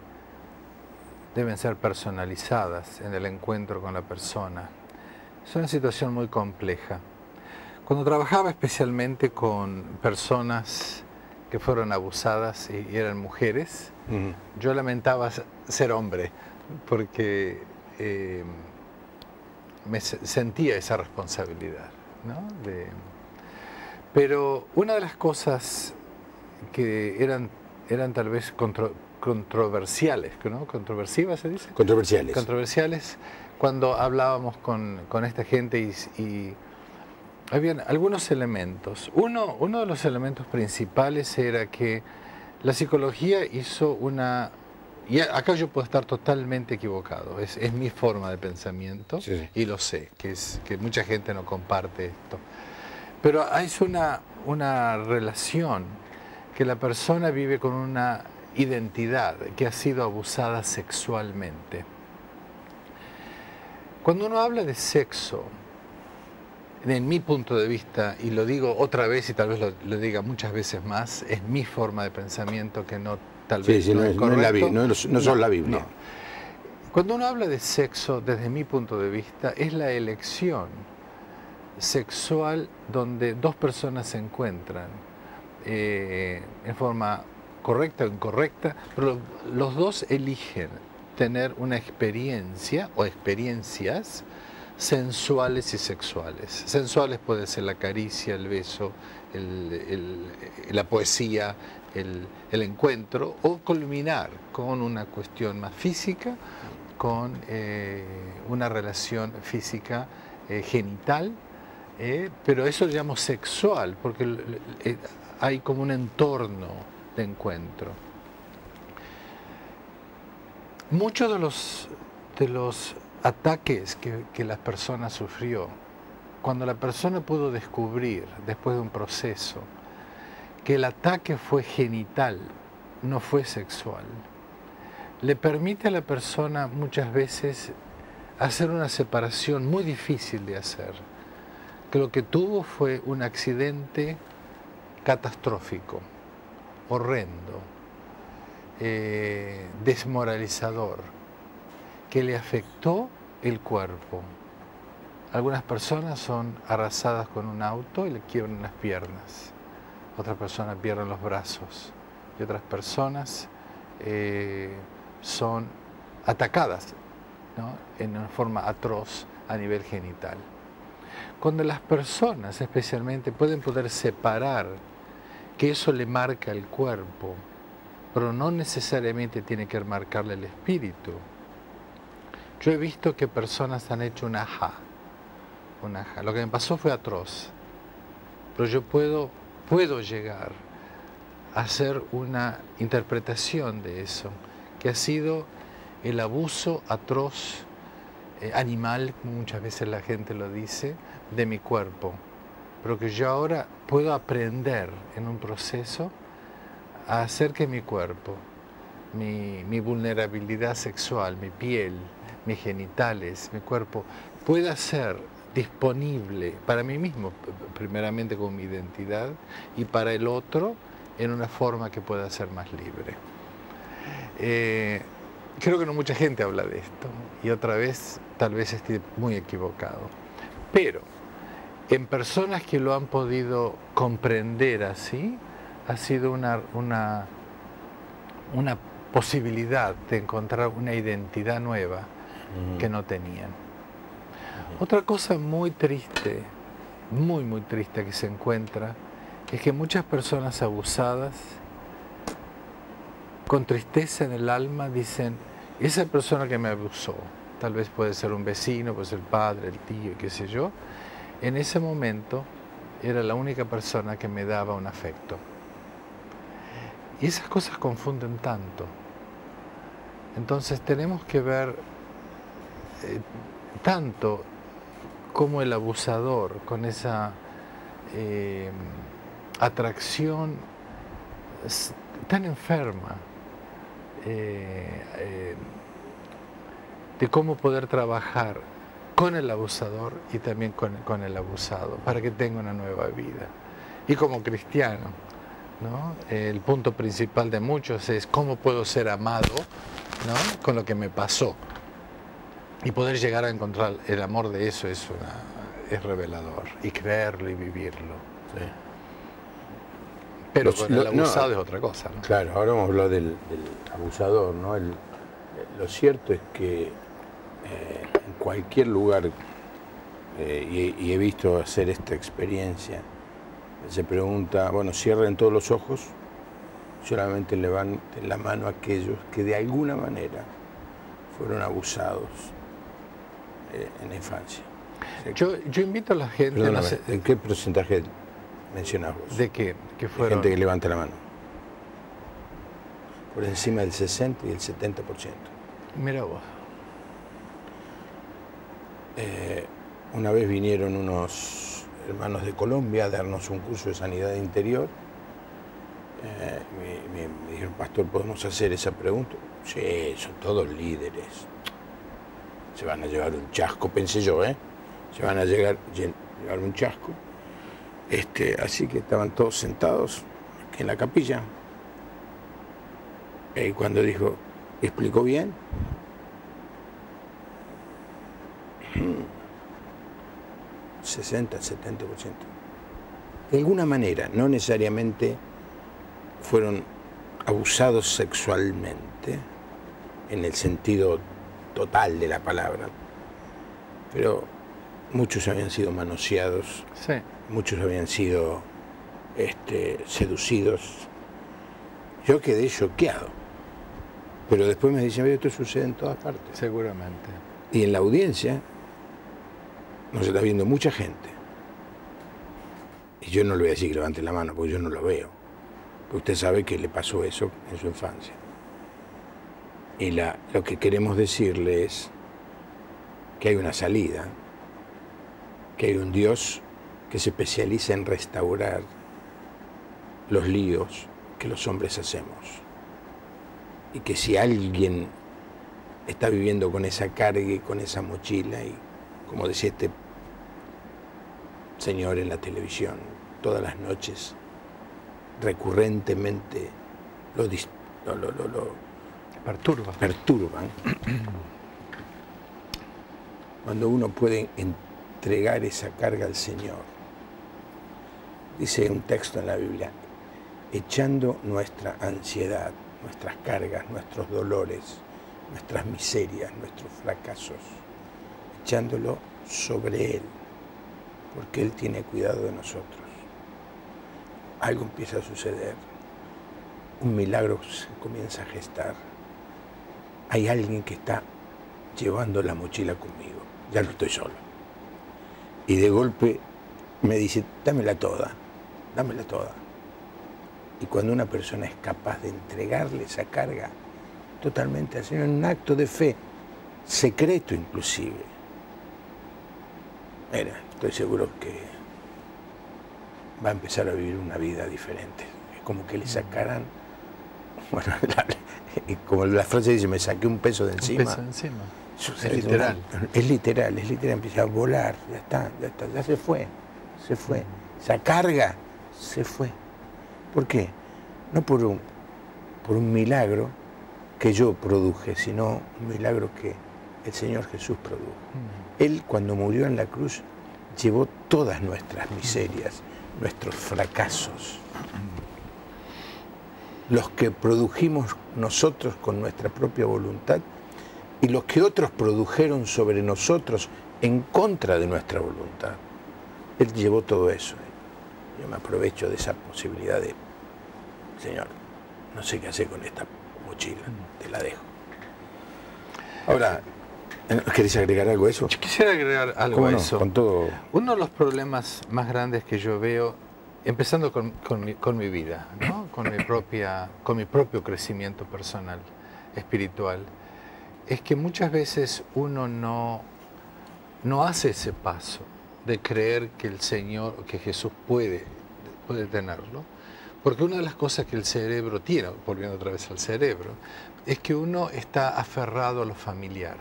deben ser personalizadas en el encuentro con la persona. Es una situación muy compleja. Cuando trabajaba especialmente con personas que fueron abusadas y eran mujeres, yo lamentaba ser hombre, porque me sentía esa responsabilidad, ¿no? Pero una de las cosas que eran tal vez controversiales, ¿no? ¿Controversivas se dice? Controversiales. Controversiales, cuando hablábamos con esta gente y habían algunos elementos. Uno de los elementos principales era que la psicología hizo y acá yo puedo estar totalmente equivocado, es mi forma de pensamiento, sí. Y lo sé, que mucha gente no comparte esto. Pero es una relación que la persona vive con una identidad que ha sido abusada sexualmente. Cuando uno habla de sexo, en mi punto de vista, y lo digo otra vez y tal vez lo diga muchas veces más, es mi forma de pensamiento que tal vez no es correcto. No son la Biblia. No. Cuando uno habla de sexo, desde mi punto de vista, es la elección sexual donde dos personas se encuentran en forma correcta o incorrecta, pero los dos eligen tener una experiencia o experiencias sensuales y sexuales. Sensuales puede ser la caricia, el beso, la poesía, el encuentro, o culminar con una cuestión más física, con una relación física genital, pero eso lo llamo sexual, porque hay como un entorno de encuentro. Muchos de los ataques que la persona sufrió, cuando la persona pudo descubrir, después de un proceso, que el ataque fue genital, no fue sexual, le permite a la persona muchas veces hacer una separación muy difícil de hacer, que lo que tuvo fue un accidente catastrófico, horrendo, desmoralizador, que le afectó el cuerpo. Algunas personas son arrasadas con un auto y le quiebran las piernas, otras personas pierden los brazos y otras personas son atacadas, ¿no?, en una forma atroz a nivel genital. Cuando las personas especialmente pueden poder separar que eso le marca el cuerpo, pero no necesariamente tiene que marcarle el espíritu. Yo he visto que personas han hecho un ajá. Lo que me pasó fue atroz, pero yo puedo llegar a hacer una interpretación de eso, que ha sido el abuso atroz, animal, muchas veces la gente lo dice, de mi cuerpo. pero que yo ahora puedo aprender en un proceso a hacer que mi cuerpo, mi vulnerabilidad sexual, mi piel, mis genitales, mi cuerpo, pueda ser disponible para mí mismo, primeramente con mi identidad, y para el otro en una forma que pueda ser más libre. Creo que no mucha gente habla de esto, y otra vez tal vez esté muy equivocado, pero en personas que lo han podido comprender así, ha sido una posibilidad de encontrar una identidad nueva que no tenían. Otra cosa muy triste, muy triste que se encuentra, es que muchas personas abusadas, con tristeza en el alma, dicen, esa persona que me abusó, tal vez puede ser un vecino, puede ser el padre, el tío, qué sé yo, en ese momento era la única persona que me daba un afecto. Y esas cosas confunden tanto. Entonces tenemos que ver tanto como el abusador, con esa atracción tan enferma de cómo poder trabajar con el abusador y también con el abusado, para que tenga una nueva vida. Y como cristiano, ¿no? El punto principal de muchos es cómo puedo ser amado, ¿no? Con lo que me pasó. Y poder llegar a encontrar el amor de eso es revelador. Y creerlo y vivirlo. Sí. Pero con el abusado es otra cosa, ¿no? Claro, ahora vamos a hablar del abusador, ¿no? Lo cierto es que en cualquier lugar, y he visto hacer esta experiencia, se pregunta, bueno, cierren todos los ojos, solamente levanten la mano a aquellos que de alguna manera fueron abusados en la infancia. Yo invito a la gente... Perdóname, ¿en qué porcentaje mencionás vos? ¿De qué? ¿Qué fueron? Gente que levanta la mano. Por encima del 60 y el 70%. Mira vos. Una vez vinieron unos hermanos de Colombia a darnos un curso de sanidad interior. Me dijeron, pastor, ¿podemos hacer esa pregunta? Sí, son todos líderes. Se van a llevar un chasco, pensé yo, Se van a llevar un chasco. Así que estaban todos sentados aquí en la capilla. Y cuando dijo, ¿explicó bien? 60, 70%. De alguna manera, no necesariamente fueron abusados sexualmente, en el sentido total de la palabra, pero muchos habían sido manoseados, sí. Muchos habían sido seducidos. Yo quedé choqueado, pero después me dicen, esto sucede en todas partes. Seguramente. Y en la audiencia nos está viendo mucha gente. Y yo no le voy a decir que levante la mano, porque yo no lo veo. Porque usted sabe que le pasó eso en su infancia. Y lo que queremos decirle es que hay una salida, que hay un Dios que se especializa en restaurar los líos que los hombres hacemos. Y que si alguien está viviendo con esa carga y con esa mochila, y como decía este señor en la televisión, todas las noches, recurrentemente lo perturban. Cuando uno puede entregar esa carga al Señor, dice un texto en la Biblia, echando nuestra ansiedad, nuestras cargas, nuestros dolores, nuestras miserias, nuestros fracasos, echándolo sobre Él, porque Él tiene cuidado de nosotros. Algo empieza a suceder, un milagro se comienza a gestar. Hay alguien que está llevando la mochila conmigo, ya no estoy solo. Y de golpe me dice, dámela toda, dámela toda. Y cuando una persona es capaz de entregarle esa carga totalmente al Señor, en un acto de fe, secreto inclusive, mira, estoy seguro que va a empezar a vivir una vida diferente. Es como que le sacaran, bueno, como la frase dice, me saqué un peso de encima. Un peso de encima. Es literal. Es literal, empieza a volar, ya se fue. Esa carga se fue. ¿Por qué? No por un milagro que yo produje, sino un milagro que el Señor Jesús produjo. Él, cuando murió en la cruz, llevó todas nuestras miserias, nuestros fracasos, los que produjimos nosotros con nuestra propia voluntad y los que otros produjeron sobre nosotros en contra de nuestra voluntad. Él llevó todo eso. Yo me aprovecho de esa posibilidad de, Señor, no sé qué hacer con esta mochila, te la dejo. Ahora, ¿querés agregar algo a eso? Yo quisiera agregar algo a eso. Con todo... Uno de los problemas más grandes que yo veo, empezando con mi vida, ¿no? con mi propio crecimiento personal, espiritual, es que muchas veces uno no hace ese paso de creer que el Señor, que Jesús puede tenerlo, porque una de las cosas que el cerebro tiene, volviendo otra vez al cerebro, es que uno está aferrado a lo familiar.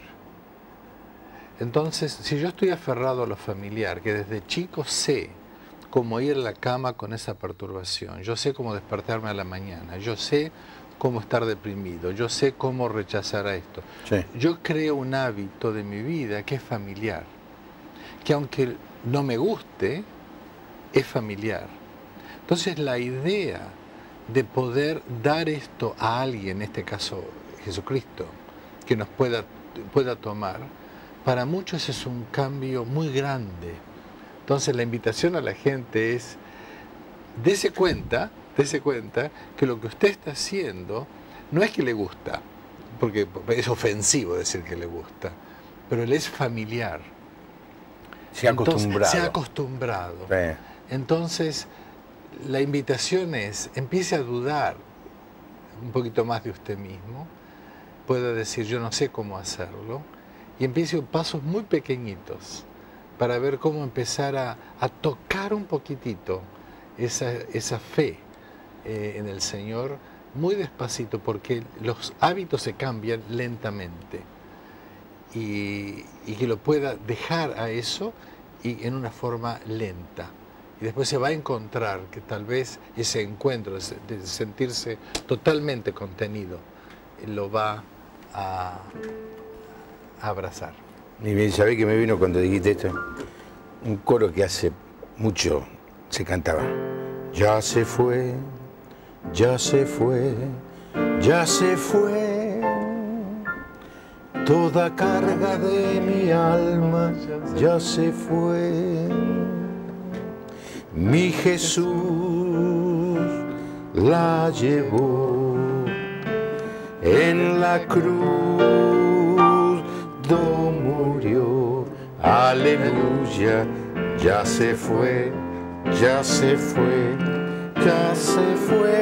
Entonces, si yo estoy aferrado a lo familiar, que desde chico sé cómo ir a la cama con esa perturbación, yo sé cómo despertarme a la mañana, yo sé cómo estar deprimido, yo sé cómo rechazar a esto. Sí. Yo creo un hábito de mi vida que es familiar, que aunque no me guste, es familiar. Entonces la idea de poder dar esto a alguien, en este caso Jesucristo, que nos pueda tomar, para muchos es un cambio muy grande. Entonces la invitación a la gente es, dése cuenta que lo que usted está haciendo no es que le gusta, porque es ofensivo decir que le gusta, pero le es familiar. Se ha acostumbrado. Se ha acostumbrado. Sí. Entonces, la invitación es, empiece a dudar un poquito más de usted mismo, pueda decir, yo no sé cómo hacerlo, y empiece pasos muy pequeñitos para ver cómo empezar a tocar un poquitito esa fe en el Señor, muy despacito, porque los hábitos se cambian lentamente. Y que lo pueda dejar a eso y en una forma lenta. Y después se va a encontrar que tal vez ese encuentro de sentirse totalmente contenido lo va a abrazar. Y bien, ¿sabés qué me vino cuando dijiste esto? Un coro que hace mucho se cantaba. Ya se fue, ya se fue, ya se fue. Toda carga de mi alma ya se fue. Mi Jesús la llevó en la cruz do murió. Aleluya, ya se fue, ya se fue, ya se fue.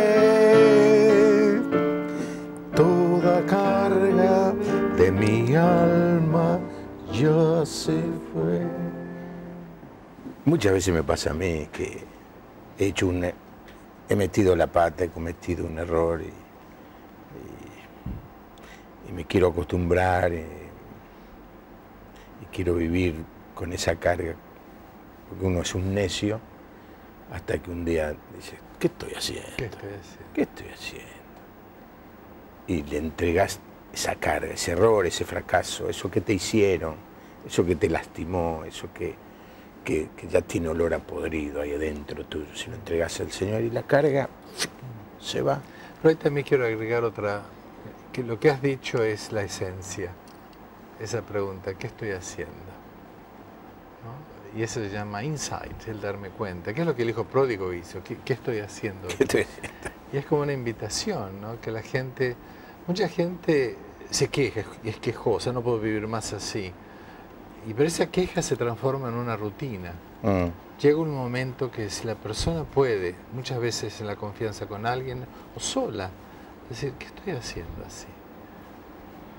Toda carga de mi alma ya se fue. Muchas veces me pasa a mí que he metido la pata, he cometido un error y me quiero acostumbrar y quiero vivir con esa carga, porque uno es un necio hasta que un día dice, ¿qué estoy haciendo? ¿Qué estoy haciendo? ¿Qué estoy haciendo? Y le entregas esa carga, ese error, ese fracaso, eso que te hicieron, eso que te lastimó, eso que ya tiene olor a podrido ahí adentro tuyo. Si lo entregas al Señor y la carga se va. Pero ahí también quiero agregar otra, que lo que has dicho es la esencia, esa pregunta, ¿qué estoy haciendo? ¿No? Y eso se llama insight, el darme cuenta. ¿Qué es lo que el hijo pródigo hizo? ¿Qué estoy haciendo? ¿Qué estoy haciendo? Y es como una invitación, ¿no? Que la gente, mucha gente se queja y es quejosa, no puedo vivir más así. Pero esa queja se transforma en una rutina. Llega un momento que si la persona puede, muchas veces en la confianza con alguien o sola, decir, ¿qué estoy haciendo así?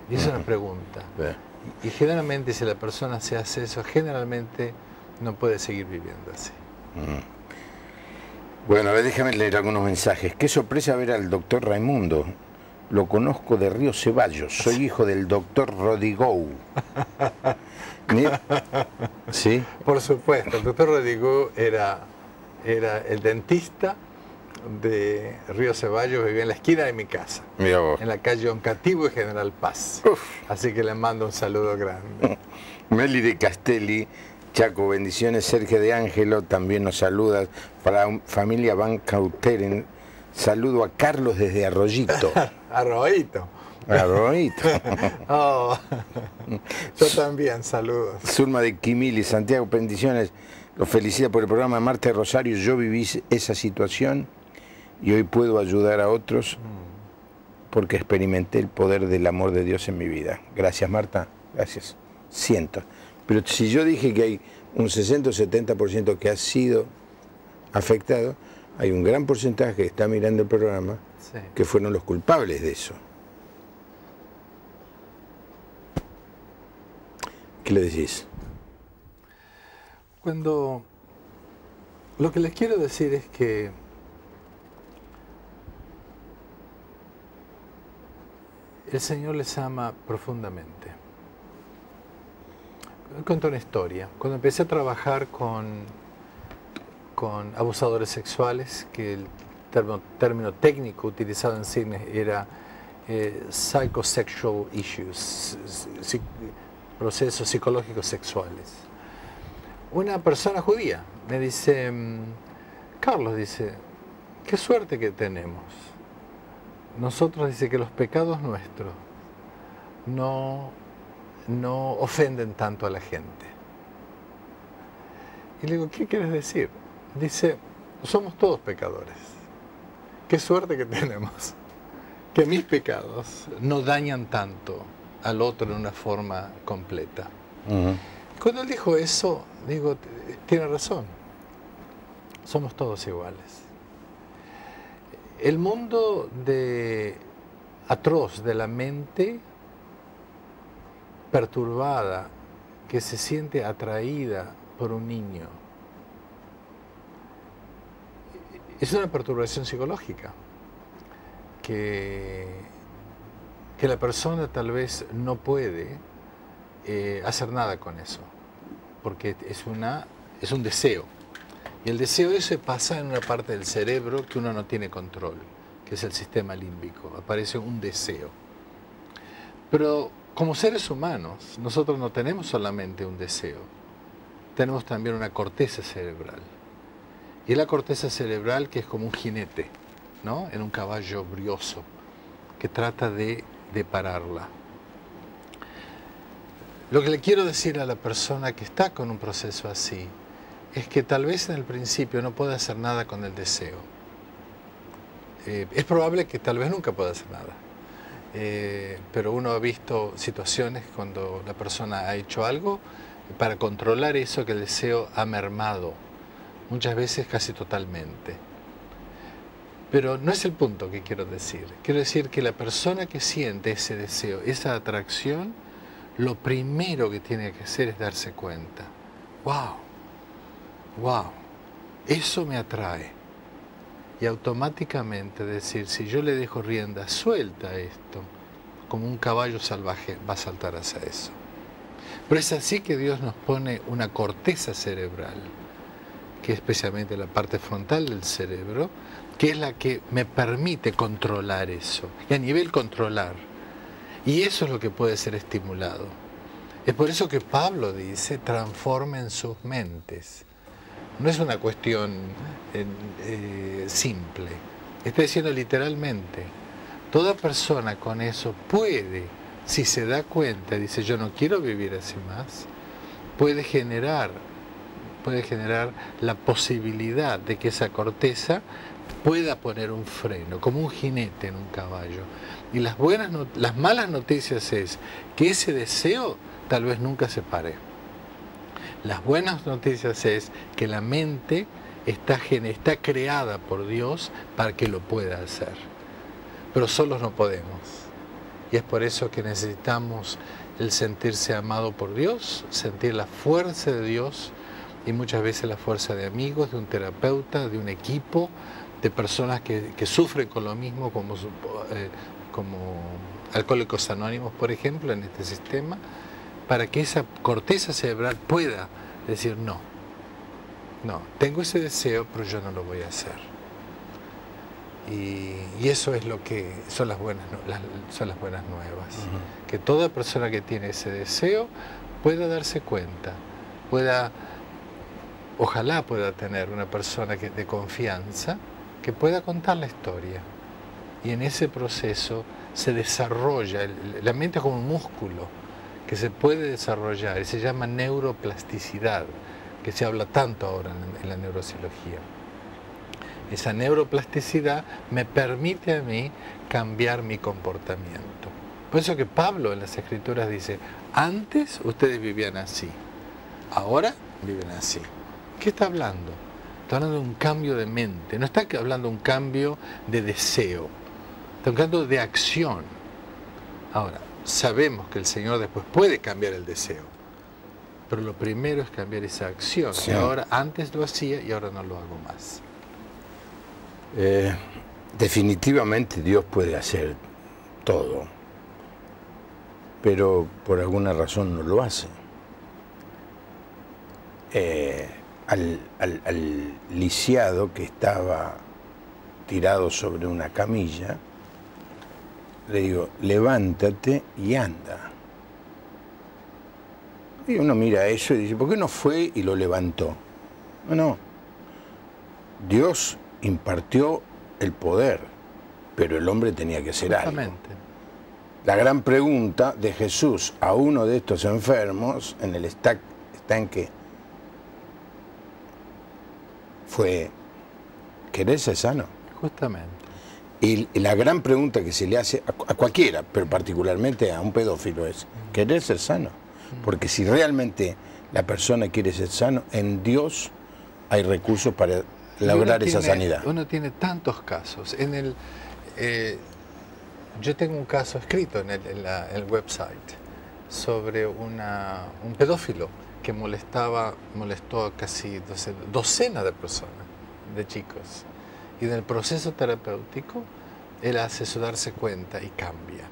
Y es una pregunta. Y generalmente si la persona se hace eso, generalmente no puede seguir viviendo así. Bueno, a ver, déjame leer algunos mensajes. Qué sorpresa ver al doctor Raimundo. Lo conozco de Río Ceballos. Soy hijo del doctor Rodigou. ¿Sí? Por supuesto, el doctor Rodigou era el dentista de Río Ceballos, vivía en la esquina de mi casa, Mira vos. en la calle Oncativo y General Paz. Uf. Así que le mando un saludo grande. Meli de Castelli, Chaco, bendiciones. Sergio de Ángelo también nos saluda. Para familia Van Cauteren, saludo a Carlos desde Arroyito. Arroyito. Arroyito. Oh, yo también, saludos. Zulma de Quimili, Santiago, bendiciones. Los felicita por el programa. Marta de Rosario, yo viví esa situación y hoy puedo ayudar a otros porque experimenté el poder del amor de Dios en mi vida. Gracias, Marta. Gracias. Siento. Pero si yo dije que hay un 60 o 70% que ha sido afectado, hay un gran porcentaje que está mirando el programa Sí. que fueron los culpables de eso. ¿Qué le decís? Lo que les quiero decir es que el Señor les ama profundamente. Les cuento una historia. Cuando empecé a trabajar con abusadores sexuales, que el término técnico utilizado en cine era psychosexual issues, procesos psicológicos sexuales. Una persona judía me dice, Carlos, dice, qué suerte que tenemos. Nosotros, dice, que los pecados nuestros no ofenden tanto a la gente. Y le digo, ¿qué quieres decir? Dice, somos todos pecadores. Qué suerte que tenemos. Que mis pecados no dañan tanto al otro en una forma completa. Cuando él dijo eso, digo, tiene razón. Somos todos iguales. El mundo atroz de la mente perturbada, que se siente atraída por un niño, es una perturbación psicológica que la persona tal vez no puede hacer nada con eso, porque es un deseo. Y el deseo ese pasa en una parte del cerebro que uno no tiene control, que es el sistema límbico. Aparece un deseo. Pero como seres humanos, nosotros no tenemos solamente un deseo, tenemos también una corteza cerebral. Y la corteza cerebral que es como un jinete, ¿no? En un caballo brioso, que trata de pararla. Lo que le quiero decir a la persona que está con un proceso así, es que tal vez en el principio no pueda hacer nada con el deseo. Es probable que tal vez nunca pueda hacer nada. Pero uno ha visto situaciones cuando la persona ha hecho algo para controlar eso, que el deseo ha mermado, muchas veces casi totalmente. Pero no es el punto que quiero decir. Quiero decir que la persona que siente ese deseo, esa atracción, lo primero que tiene que hacer es darse cuenta. ¡Wow! Eso me atrae. Y automáticamente decir, si yo le dejo rienda suelta a esto, como un caballo salvaje va a saltar hacia eso. Pero es así que Dios nos pone una corteza cerebral, que es especialmente la parte frontal del cerebro, que es la que me permite controlar eso, y a nivel controlar. Y eso es lo que puede ser estimulado. Es por eso que Pablo dice, transformen sus mentes. No es una cuestión simple. Está diciendo literalmente, toda persona con eso puede, si se da cuenta, dice yo no quiero vivir así más, puede generar la posibilidad de que esa corteza pueda poner un freno, como un jinete en un caballo. Y las malas noticias es que ese deseo tal vez nunca se pare. Las buenas noticias es que la mente está creada por Dios para que lo pueda hacer. Pero solos no podemos. Y es por eso que necesitamos el sentirse amado por Dios, sentir la fuerza de Dios y muchas veces la fuerza de amigos, de un terapeuta, de un equipo, de personas que sufren con lo mismo, como Alcohólicos Anónimos, por ejemplo, en este sistema, para que esa corteza cerebral pueda decir no, tengo ese deseo, pero yo no lo voy a hacer. Y eso es lo que son las buenas nuevas. Que toda persona que tiene ese deseo pueda darse cuenta, ojalá pueda tener una persona de confianza que pueda contar la historia. Y en ese proceso se desarrolla, la mente es como un músculo que se puede desarrollar y se llama neuroplasticidad, que se habla tanto ahora en la neurocirugía. Esa neuroplasticidad me permite a mí cambiar mi comportamiento. Por eso que Pablo en las Escrituras dice, antes ustedes vivían así, ahora viven así. ¿Qué está hablando? Está hablando de un cambio de mente, no está hablando de un cambio de deseo, está hablando de acción. Ahora, sabemos que el Señor después puede cambiar el deseo, pero lo primero es cambiar esa acción. Sí. Y ahora, antes lo hacía y ahora no lo hago más. Definitivamente Dios puede hacer todo, pero por alguna razón no lo hace. Al lisiado que estaba tirado sobre una camilla, le digo, levántate y anda. Y uno mira eso y dice, ¿por qué no fue y lo levantó? No. Dios impartió el poder, pero el hombre tenía que hacer algo. La gran pregunta de Jesús a uno de estos enfermos en el estanque fue, ¿querés ser sano? Justamente. Y la gran pregunta que se le hace a cualquiera, pero particularmente a un pedófilo es, ¿querés ser sano? Porque si realmente la persona quiere ser sano, en Dios hay recursos para lograr esa sanidad. Uno tiene tantos casos. Yo tengo un caso escrito en el website sobre un pedófilo que molestó a casi docenas de personas, de chicos. Y en el proceso terapéutico, él hace eso, darse cuenta y cambia.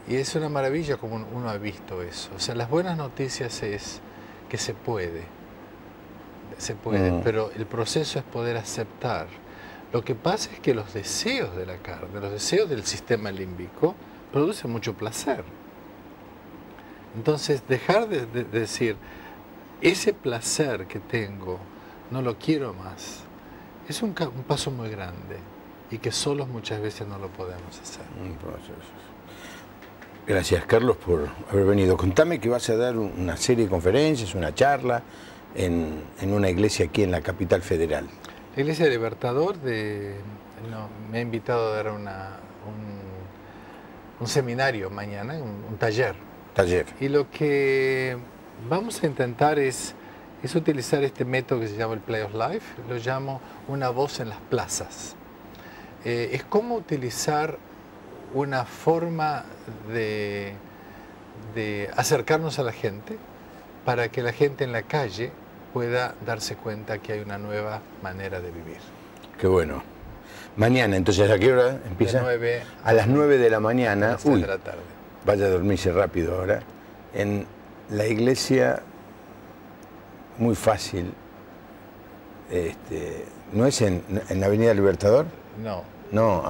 Y es una maravilla como uno ha visto eso. O sea, las buenas noticias es que se puede, pero el proceso es poder aceptar. Lo que pasa es que los deseos de la carne, los deseos del sistema límbico, producen mucho placer. Entonces, dejar de decir, ese placer que tengo, no lo quiero más, es un paso muy grande y que solos muchas veces no lo podemos hacer. Gracias, Carlos, por haber venido. Contame que vas a dar una serie de conferencias, una charla en una iglesia aquí en la capital federal. La Iglesia de Libertador me ha invitado a dar un seminario mañana, un taller. Y lo que vamos a intentar es utilizar este método que se llama el Play of Life, lo llamo una voz en las plazas. Es cómo utilizar una forma de acercarnos a la gente para que la gente en la calle pueda darse cuenta que hay una nueva manera de vivir. Qué bueno. Mañana, entonces, ¿a qué hora empieza? A las 9 de la mañana. A las 6 de la tarde. Vaya a dormirse rápido ahora. En la iglesia, muy fácil. ¿No es en la Avenida Libertador? No. No,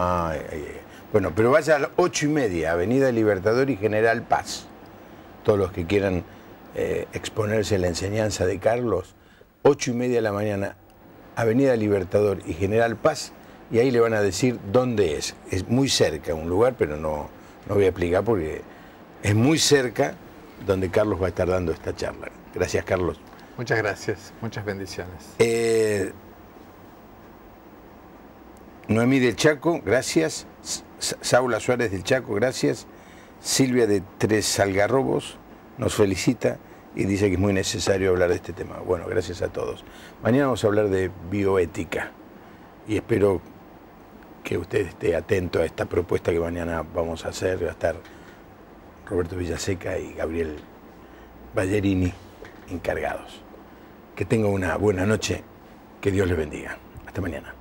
bueno, pero vaya a las 8:30, Avenida Libertador y General Paz. Todos los que quieran exponerse a la enseñanza de Carlos, 8:30 de la mañana, Avenida Libertador y General Paz, y ahí le van a decir dónde es. Es muy cerca un lugar, pero no voy a explicar porque es muy cerca donde Carlos va a estar dando esta charla. Gracias, Carlos. Muchas gracias, muchas bendiciones. Noemí del Chaco, gracias. Saula Suárez del Chaco, gracias. Silvia de Tres Algarrobos nos felicita y dice que es muy necesario hablar de este tema. Bueno, gracias a todos. Mañana vamos a hablar de bioética y espero que usted esté atento a esta propuesta que mañana vamos a hacer. Va a estar Roberto Villaseca y Gabriel Ballerini encargados. Que tenga una buena noche. Que Dios les bendiga. Hasta mañana.